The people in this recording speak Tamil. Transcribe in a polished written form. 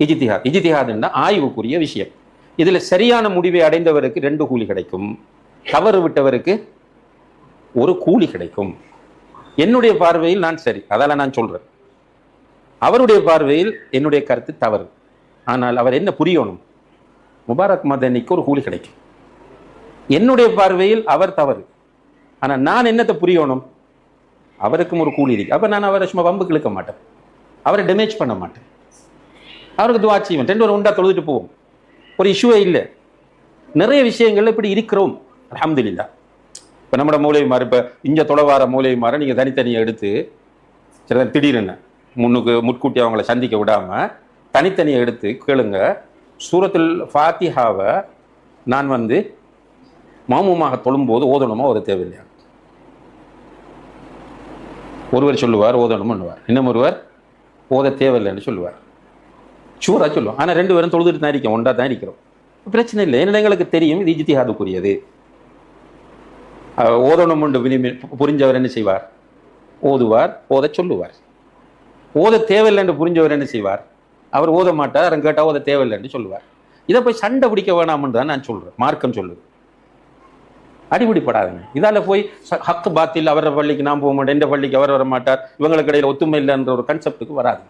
இஜ்திஹாத். இஜ்திஹாத்னா ஆய்வுக்குரிய விஷயம். இதுல சரியான முடிவை அடைந்தவருக்கு 2 கூலி கிடைக்கும், தவறு விட்டவருக்கு 1 கூலி கிடைக்கும். என்னுடைய பார்வையில் நான் சரி, அதால நான் சொல்றேன். அவருடைய பார்வையில் என்னுடைய கருத்து தவறு. ஆனால் அவர் என்ன புரியணும்? முபாரக் மதனிக்கு 1 கூலி கிடைக்கும். என்னுடைய பார்வையில் அவர் தவறு, ஆனா நான் என்னத்தை புரியணும்? அவருக்கும் 1 கூலி இருக்கு. அப்ப நான் அவரை சும்மா வம்புக்கு இழுக்க மாட்டேன், அவரை டேமேஜ் பண்ண மாட்டேன், அவருக்கு துவா செய்வேன். 2 பேரும் உண்டா தொழுதுட்டு போவோம், ஒரு இஷ்யூவே இல்லை. நிறைய விஷயங்கள்ல இப்படி இருக்கிறோம், அல்ஹம்துலில்லாஹ். இப்போ நம்மளோட மூலைமாறு, இப்போ இங்கே தொலைவார மூலைமாற நீங்கள் தனித்தனியாக எடுத்து சில திடீர்னு முன்கூட்டி அவங்கள சந்திக்க விடாம தனித்தனியாக எடுத்து கேளுங்க. சூரத்துல் ஃபாத்திஹாவை நான் மாமூமாக தொழும்போது ஓதணுமா ஓத தேவையில்லையா? ஒருவர் சொல்லுவார் ஓதணும்னுவார், இன்னும் ஒருவர் ஓத தேவையில்லைன்னு சொல்லுவார். ஷூரா சொல்லுவோம். ஆனால் 2 பேரும் தொழுதுட்டு தான் இருக்கோம், ஒன்றா தான் இருக்கிறோம். பிரச்சனை இல்லை. ஏன்னா எங்களுக்கு தெரியும் இது இஜ்திஹாதுக்குரியது. ஓதணும் புரிஞ்சவர் என்ன செய்வார்? ஓதுவார், ஓத சொல்லுவார். ஓத தேவையில்லைன்னு புரிஞ்சவர் என்ன செய்வார்? அவர் ஓத மாட்டார், கேட்டால் ஓத தேவையில்லைன்னு சொல்லுவார். இதை போய் சண்டை பிடிக்க வேணாம்னு தான் நான் சொல்றேன். மார்க்கம் சொல்லுது அடிபிடிப்படாதுங்க. இதால போய் ஹக்கு பாத்தில் அவர பள்ளிக்கு நான் போக மாட்டேன், இந்த பள்ளிக்கு அவர் வர மாட்டார், இவங்களுக்கு இடையில ஒத்துமை இல்லைன்ற ஒரு கன்செப்டுக்கு வராது.